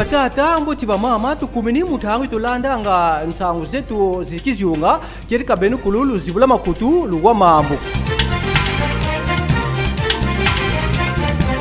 batata mbuti bamama tukumini mutangu tulanda nga nsangu zetu zikiziunga kerika benu kululu zibula makutu luwa mambo.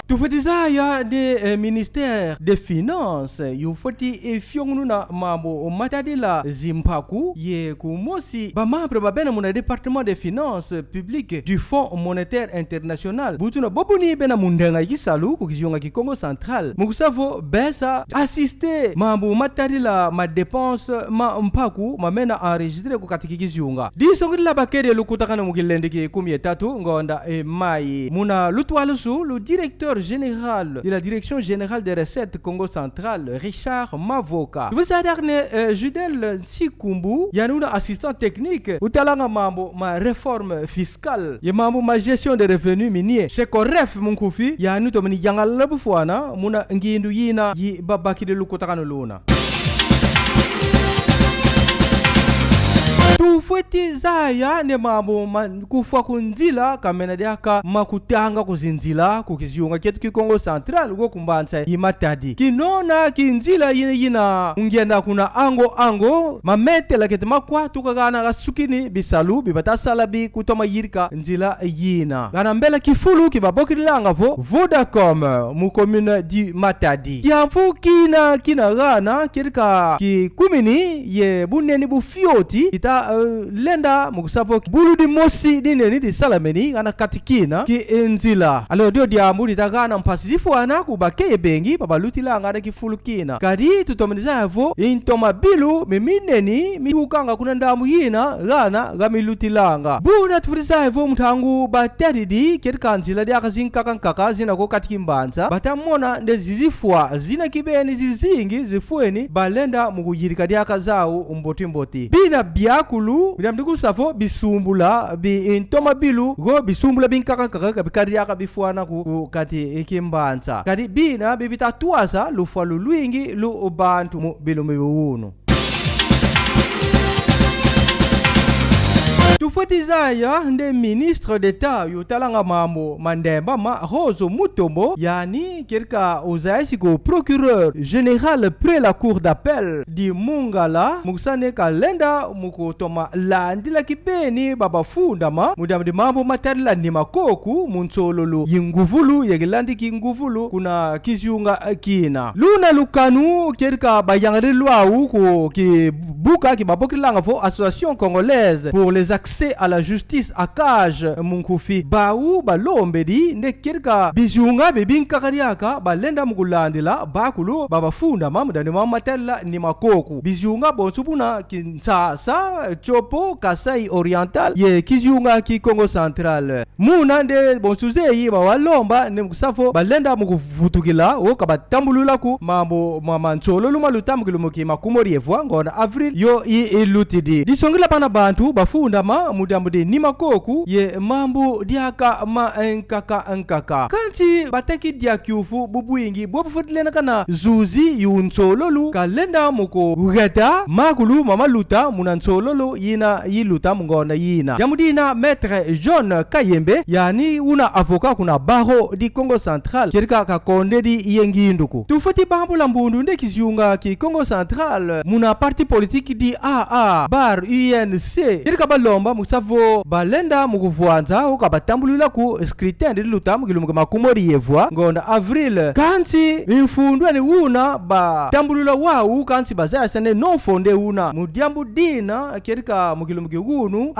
Tufetizaya de ministère des finances yufoti efyongunu na mambo matadila zimpaku ye kumosi bamapre babena muna département des finances publiques du Fonds monétaire international butuna bobuni bena mundenga yisalu kukizionga ki Congo central mukusavo besa assister mambo matadila ma dépense ma mpaku mamena enregistrer ku katikizionga disongila bakede lukutakana mukilendeki 13 ngonda mai muna lutwalusu le directeur général de la direction générale des recettes Congo central Richard Mavoka. Vous avez Judel Sikumbu yanuna assistant technique utalanga mambo ma réforme fiscale ya mambo ma gestion des revenus miniers chez Koref munkufi yanu to mani yangal bufuana muna ngindu yina yi babaki de lukotakano luna. Tufweti zaya ne mambo kufa kunzila kamena diaka makutanga kuzinzila kukiziunga ketu ki Congo central uko kumbanza yimatadi kinona kinzila yina ungienda kuna ango mamete la ketema kwa tukagana gasukini bisalu bibatasala bi kutoma yirika nzila yina ganambela kifulu kibabokilanga vo Vodacom mu commune di Matadi yamfu kina gana kirika ki kumini ye buneni bufioti ita lenda mukusavo bulu di mosi dineni di salameni ana katikina ki enzila alo dio diambu ditagana mpasifu ana kubake bengi babalutila ngada kifulukina kadi tutomeniza havo intoma bilu mimineni mikukanga kuna ndamu yina gana gamilutilanga buna tufuriza havo mtangu bateridi kerika nzila di akazinkaka zina ko katikimbanza batamona nde zizifua zina kibeni zizingi zifueni balenda mukuyirika di akazao mboti bina biakulu bidamdiku safo bisumbula bi intoma bilu go bisumbula binkaka bikari aka bifuana ku kati ekimbanza kadi bina bibita tuasa lufa lulwingi lu bantu mu bilu mbiwuno. Tufetizaya nde ministre d'État yutalanga mambo mandemba ma Rozo Mutombo yani kerka uzaisi ko procureur général près la cour d'appel di Mungala mukusane kalenda mukutoma landila kibeni baba fundama mudamdi mambo matarila ni makoku munsololo yinguvulu yegilandi kinguvulu kuna kiziunga kina luna lukanu kerka bayangarilwa ko ki buka ki babokilanga fo association congolaise pour les accès à la justice akaj munkufi bawu balombedi nde kirka bizunga bibinka kariaka balenda mukulandila bakulu babafunda mamudani mamatella ni makoku bizunga bonsubuna kinsasa chopo kasai oriental ye kizunga ki Congo central muna nde bonsuzeyi bawalomba ne mukusafo balenda mukuvutukila okabatambulula ku mambo mamantsolo lumaluta mukilumuki makumori evwa ngona avril yo ilutidi disongila pana bantu bafunda mudamudi ni makoku ye mambu diaka nkaka kanti bataki diakyufu bubuingi bobufutilena kana zuzi yunsololu kalenda muko ugeta magulu mamaluta munansololu yina yiluta mungona yina yamudina maître John Kayembe yani una avocat kuna baro di Congo central kirika kakonde di yenginduku tufati bambula mbundu nde kiziunga ki Congo central muna parti politique di AA bar UNC kirika balomba musavo balenda mukuvuanza ukabatambulula ku scrutin de luta mukilumuka makumori yevwa ngonda avril kansi infundwa ni una batambulula wau kansi bazasane non fonde una mudiambu dina kerika mukilumuki unu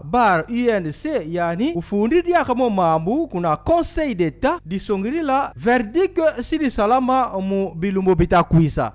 bar UNC yani ufundi diaka mo mambu kuna conseil d'état disongirila verdict sidi salama mu bilumbo bitakwisa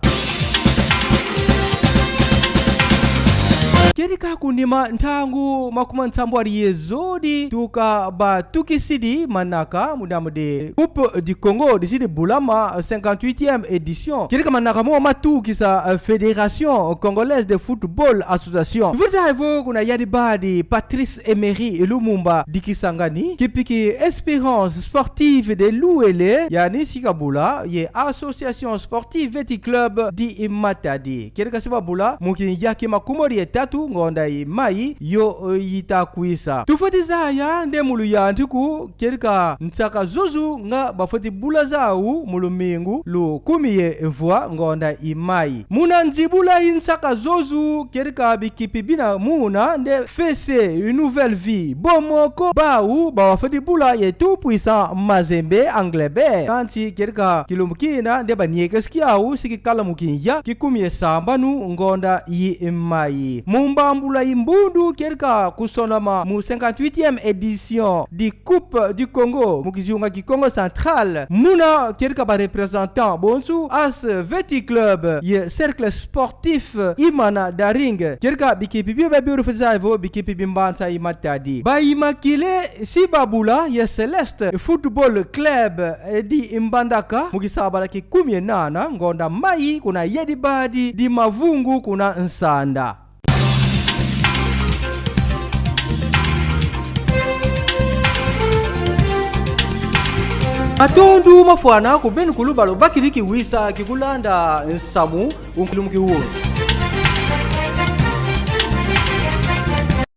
kerika kunima ntangu makuma ntambwari yezodi tuka batukisidi manaka mudamude Coupe du Congo disidi bulama 58e édition kerika manaka mo matukisa Fédération Congolaise de Football Association vuza evo kuna yadibadi Patrice Emery Lumumba dikisangani kipiki Espérance Sportive de Louele yani sikabula ye Association Sportive Veti Club di Matadi kerika sibabula muki yaki makumori etatu 3 ngonda imai yo yitakwisa tufoti zaya nde mulu yantiku kerika ntsaka zuzu nga bafoti bula zawu mulumingu lu kumiye evwa ngonda imai muna nzibula insaka zozu kerika bikipi bina muna nde fese une nouvelle vie bomoko bawu bafoti bula ye tout puissant mazembe anglebe kanti kerika kilumukina nde baniyekeskiawu siki kalamukinya kikumiye sambanu ngonda imai mumbambula imbundu kerika kusonama mu 58e édition di Coupe du Congo mukizunga ki Congo Central muna kerika ba représentant bonsu as Veti Club ye cercle sportif imana daring kerika bikipi bibe biuru fizaivo bikipi bimbansa imatadi ba imakile sibabula ye Celeste Football Club di Imbandaka mukisabala ki 18 ngonda mai kuna yedibadi di mavungu kuna nsanda atondu mafwana kubeni kulubalo bakiriki wisa kikulanda nsamu unkilumuki huo